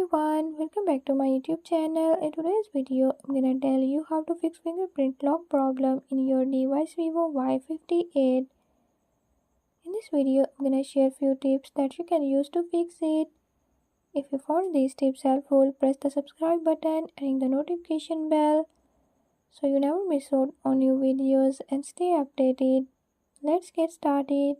everyone, welcome back to my YouTube channel. In today's video, I'm gonna tell you how to fix fingerprint lock problem in your device Vivo Y58. In this video, I'm gonna share few tips that you can use to fix it. If you found these tips helpful, press the subscribe button and ring the notification bell so you never miss out on new videos and stay updated. Let's get started.